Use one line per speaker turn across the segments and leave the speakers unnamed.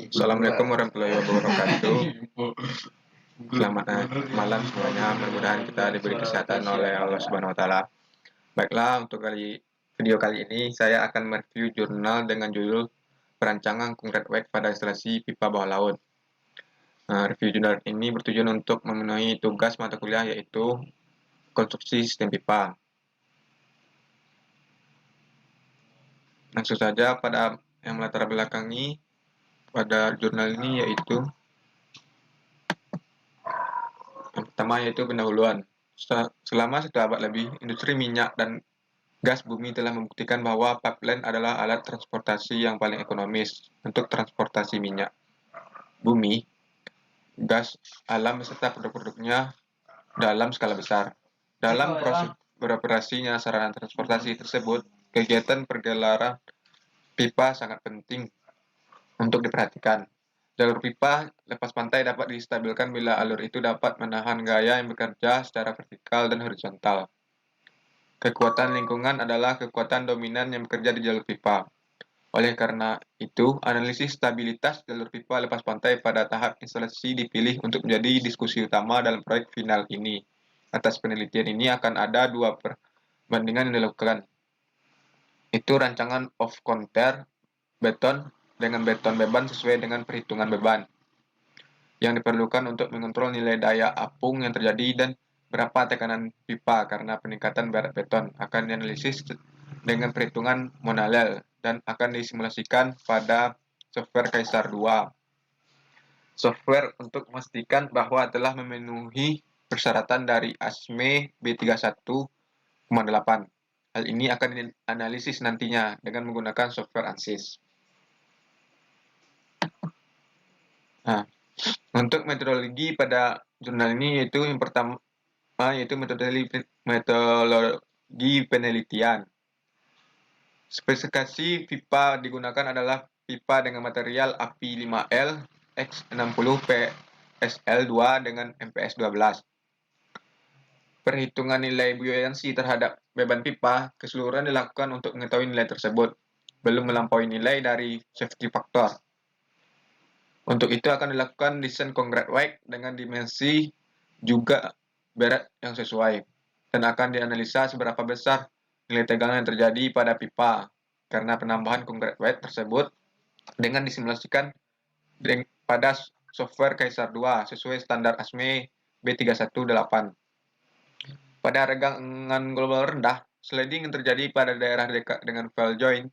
Assalamualaikum warahmatullahi wabarakatuh. Selamat malam semuanya. Mudah-mudahan kita diberi kesehatan oleh Allah Subhanahu wa taala. Baiklah, untuk video kali ini saya akan mereview jurnal dengan judul Perancangan Konkret Wake pada Instalasi Pipa Bawah Laut. Review jurnal ini bertujuan untuk memenuhi tugas mata kuliah yaitu konstruksi sistem pipa. Langsung saja pada yang melatar belakangi pada jurnal ini yaitu yang pertama yaitu pendahuluan. Selama 1 abad lebih, industri minyak dan gas bumi telah membuktikan bahwa pipeline adalah alat transportasi yang paling ekonomis untuk transportasi minyak bumi, gas alam beserta produk-produknya dalam skala besar. Dalam proses beroperasinya sarana transportasi tersebut, kegiatan pergelaran pipa sangat penting untuk diperhatikan. Jalur pipa lepas pantai dapat distabilkan bila alur itu dapat menahan gaya yang bekerja secara vertikal dan horizontal. Kekuatan lingkungan adalah kekuatan dominan yang bekerja di jalur pipa. Oleh karena itu, analisis stabilitas jalur pipa lepas pantai pada tahap instalasi dipilih untuk menjadi diskusi utama dalam proyek final ini. Atas penelitian ini akan ada 2 perbandingan yang dilakukan. Itu rancangan off-contour beton dengan beton beban sesuai dengan perhitungan beban yang diperlukan untuk mengontrol nilai daya apung yang terjadi dan berapa tekanan pipa karena peningkatan berat beton akan dianalisis dengan perhitungan Monalel dan akan disimulasikan pada software Kaisar 2. Software untuk memastikan bahwa telah memenuhi persyaratan dari ASME B31,8. Hal ini akan dianalisis nantinya dengan menggunakan software ANSYS. Nah, untuk metodologi pada jurnal ini yaitu yang pertama yaitu metodologi penelitian. Spesifikasi pipa digunakan adalah pipa dengan material API 5L X60 PSL2 dengan MPS 12. Perhitungan nilai buoyancy terhadap beban pipa keseluruhan dilakukan untuk mengetahui nilai tersebut, belum melampaui nilai dari safety factor. Untuk itu akan dilakukan desain concrete wake dengan dimensi juga berat yang sesuai, dan akan dianalisa seberapa besar nilai tegangan yang terjadi pada pipa karena penambahan concrete wake tersebut dengan disimulasikan pada software Kaisar 2 sesuai standar ASME B318. Pada regangan global rendah, sliding yang terjadi pada daerah dekat dengan fail joint,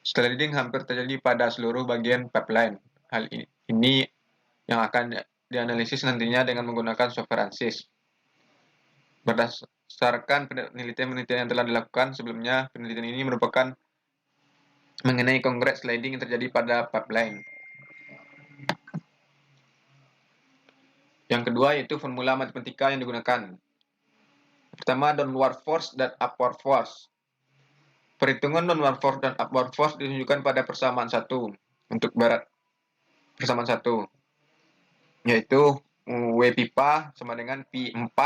sliding hampir terjadi pada seluruh bagian pipeline. Hal ini yang akan dianalisis nantinya dengan menggunakan software ANSYS. Berdasarkan penelitian-penelitian yang telah dilakukan sebelumnya, penelitian ini merupakan mengenai konkret sliding yang terjadi pada pipeline. Yang kedua yaitu formula matematika yang digunakan. Pertama, downward force dan upward force. Perhitungan downward force dan upward force ditunjukkan pada persamaan 1 untuk berat persamaan 1, yaitu W pipa sama dengan P4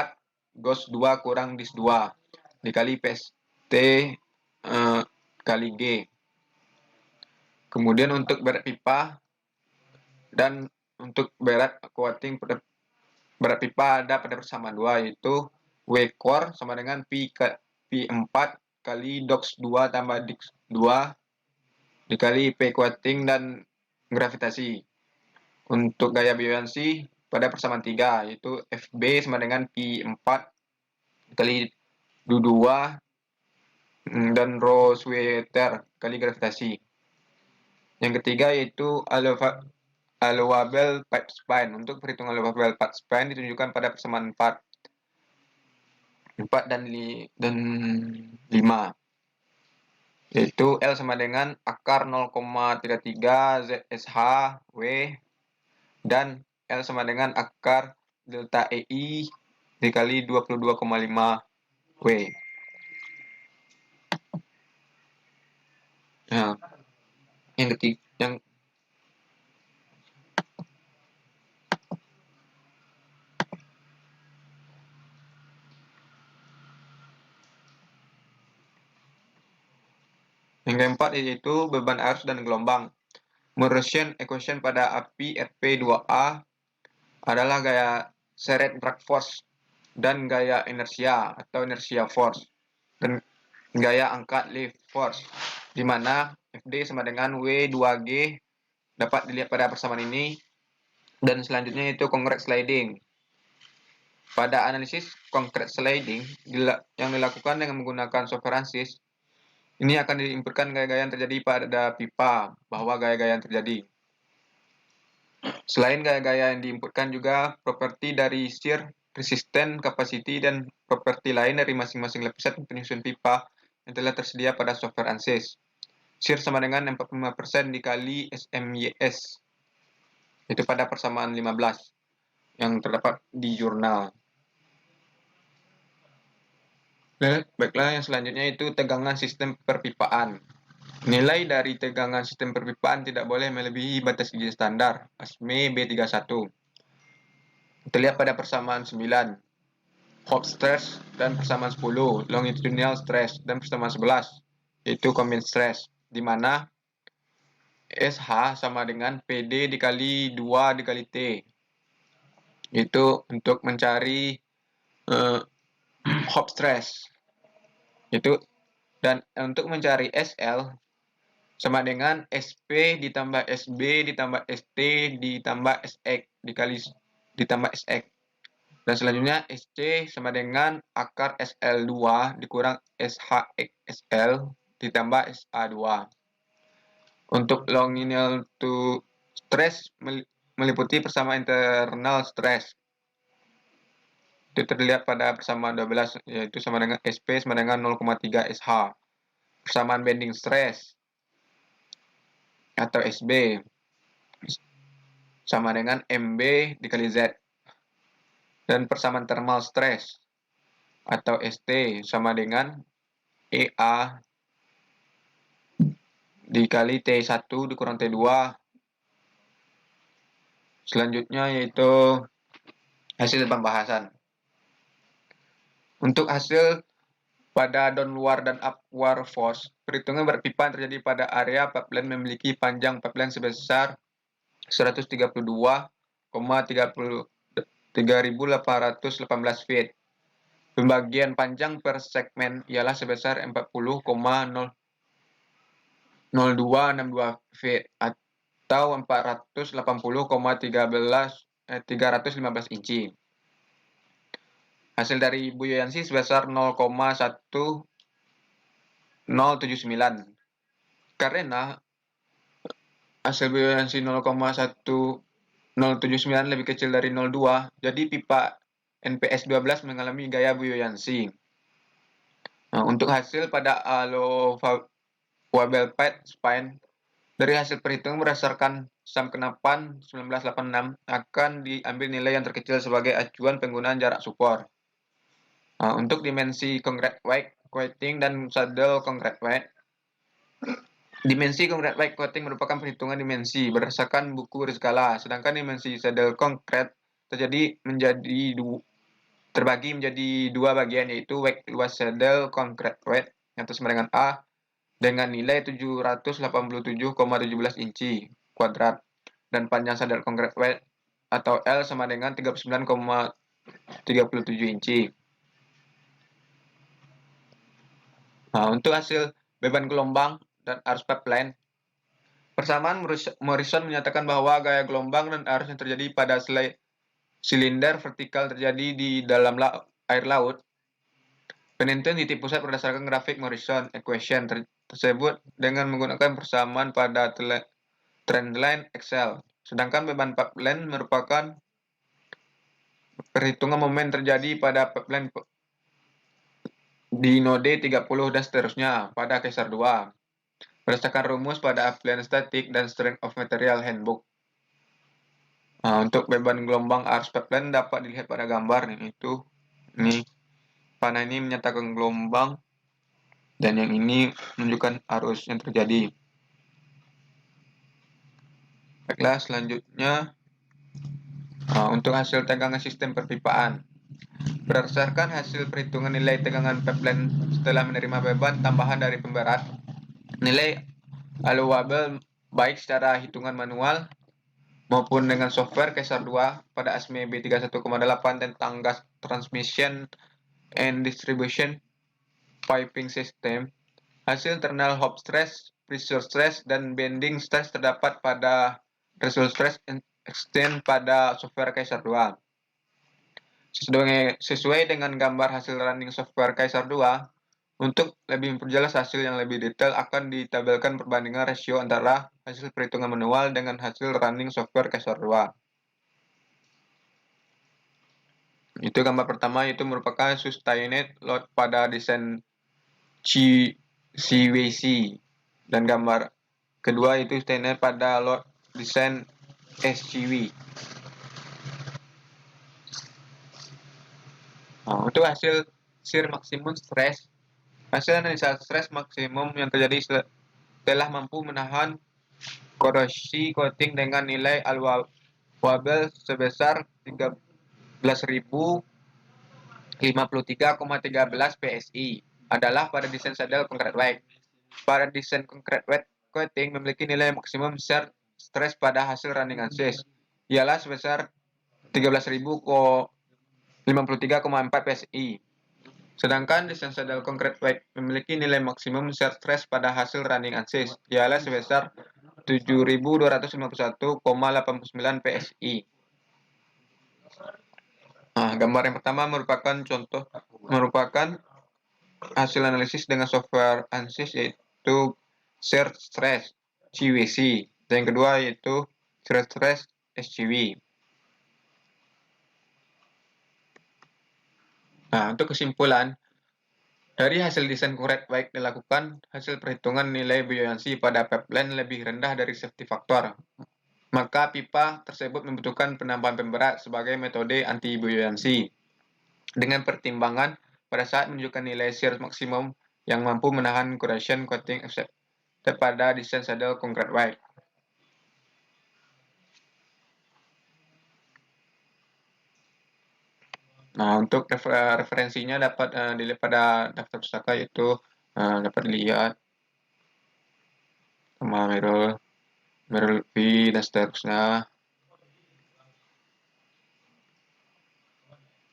GOS 2 kurang DIS 2 dikali PST kali G. Kemudian untuk berat pipa dan untuk berat coating berat pipa ada pada persamaan 2 yaitu W core sama dengan P4 kali DOX 2 tambah DIX 2 dikali P coating dan gravitasi. Untuk gaya buoyancy pada persamaan 3 yaitu FB sama dengan P4 kali Du2 dan rho sweater kali gravitasi. Yang ketiga yaitu allowable pipe span. Untuk perhitungan allowable pipe span ditunjukkan pada persamaan 4 dan 5, yaitu L sama dengan akar 0,33 ZSH W dan L sama dengan akar delta EI dikali 22,5 W. Nah, yang keempat yaitu beban arus dan gelombang. Motion equation pada api RP2A adalah gaya seret drag force dan gaya inersia atau inertia force dan gaya angkat lift force, di mana Fd sama dengan W2G dapat dilihat pada persamaan ini, dan selanjutnya itu concrete sliding. Pada analisis concrete sliding yang dilakukan dengan menggunakan software ANSYS, ini akan diinputkan gaya-gaya yang terjadi pada pipa, bahwa gaya-gaya yang terjadi. Selain gaya-gaya yang diinputkan juga properti dari shear, resistance, capacity, dan properti lain dari masing-masing lapisan penyusun pipa yang telah tersedia pada software ANSYS. Shear sama dengan 45% dikali SMYS. Itu pada persamaan 15 yang terdapat di jurnal. Baiklah, yang selanjutnya itu tegangan sistem perpipaan. Nilai dari tegangan sistem perpipaan tidak boleh melebihi batas izin standar ASME B31. Terlihat pada persamaan 9, Hop stress, dan persamaan 10, longitudinal stress, dan persamaan 11, yaitu combined stress, di mana SH sama dengan PD dikali 2 dikali T. Itu untuk mencari hop stress. Itu, dan untuk mencari SL sama dengan SP ditambah SB ditambah ST ditambah SX ditambah SX. Dan selanjutnya SC sama dengan akar SL2 dikurang SHXL ditambah SA2. Untuk longitudinal to stress meliputi persamaan internal stress. Itu terlihat pada persamaan 12, yaitu sama dengan SP sama dengan 0,3 SH. Persamaan bending stress atau SB sama dengan MB dikali Z. Dan persamaan thermal stress atau ST sama dengan EA dikali T1 dikurang T2. Selanjutnya yaitu hasil pembahasan. Untuk hasil pada downward dan upward force, perhitungan berat pipa terjadi pada area pipeline memiliki panjang pipeline sebesar 132,318 feet. Pembagian panjang per segmen ialah sebesar 40,0262 feet atau 480,315 inci. Hasil dari buoyancy sebesar 0,1079. Karena hasil buoyancy 0,1079 lebih kecil dari 0,2, jadi pipa NPS 12 mengalami gaya buoyancy. Nah, untuk hasil pada Wabel Pipe Spine, dari hasil perhitungan berdasarkan SAM Kenapan 1986 akan diambil nilai yang terkecil sebagai acuan penggunaan jarak support. Nah, untuk dimensi concrete weight coating dan saddle concrete weight, dimensi concrete weight coating merupakan perhitungan dimensi berdasarkan buku berskala, sedangkan dimensi saddle concrete terbagi menjadi dua bagian, yaitu weight luas saddle concrete weight yang sama dengan A dengan nilai 787,17 inci kuadrat dan panjang saddle concrete weight atau L sama dengan 39,37 inci. Nah, untuk hasil beban gelombang dan arus pipeline, persamaan Morrison menyatakan bahwa gaya gelombang dan arus yang terjadi pada silinder vertikal terjadi di dalam air laut. Penentuan titik pusat berdasarkan grafik Morrison equation tersebut dengan menggunakan persamaan pada trendline Excel. Sedangkan beban pipeline merupakan perhitungan momen terjadi pada pipeline di node 30 dan seterusnya pada Caesar 2 berdasarkan rumus pada appliance static dan strength of material handbook. Nah, untuk beban gelombang arus pipeline dapat dilihat pada gambar nih, ini panah ini menyatakan gelombang dan yang ini menunjukkan arus yang terjadi. Baiklah, selanjutnya untuk hasil tegangan sistem perpipaan. Berdasarkan hasil perhitungan nilai tegangan pipeline setelah menerima beban tambahan dari pemberat, nilai allowable baik secara hitungan manual maupun dengan software Caesar 2 pada ASME B31,8 tentang gas transmission and distribution piping system. Hasil internal hop stress, pressure stress, dan bending stress terdapat pada result stress extent pada software Caesar 2. Sesuai dengan gambar hasil running software Caesar 2, untuk lebih memperjelas hasil yang lebih detail akan ditabelkan perbandingan rasio antara hasil perhitungan manual dengan hasil running software Caesar 2. Itu gambar pertama, itu merupakan sustained load pada desain CWC, dan gambar kedua itu sustained pada load desain SCW. Nah, untuk hasil shear maksimum stress, hasil analisa stres maksimum yang terjadi telah mampu menahan korosi coating dengan nilai allowable sebesar 13.053,13 PSI adalah pada desain saddle concrete weight. Pada desain concrete weight coating memiliki nilai maksimum shear stress pada hasil running axis ialah sebesar 13.053,4 PSI. Sedangkan desain saddle concrete weight memiliki nilai maksimum shear stress pada hasil running axis ialah sebesar 7.251,89 PSI. Nah, gambar yang pertama merupakan hasil analisis dengan software ANSYS, yaitu shear stress CWC, dan yang kedua yaitu shear stress SCW. Nah, untuk kesimpulan, dari hasil desain concrete weight dilakukan, hasil perhitungan nilai buoyancy pada pipeline lebih rendah dari safety factor. Maka pipa tersebut membutuhkan penambahan pemberat sebagai metode anti-buoyancy. Dengan pertimbangan pada saat menunjukkan nilai shear maksimum yang mampu menahan corrosion coating accepted pada desain saddle concrete weight. Nah, untuk referensinya dapat dilihat pada daftar pustaka, yaitu dapat dilihat sama Merrill V dan seterusnya.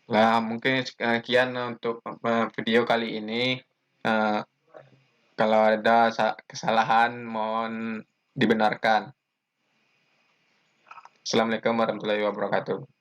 Nah, mungkin sekian untuk video kali ini. Kalau ada kesalahan mohon dibenarkan. Assalamualaikum warahmatullahi wabarakatuh.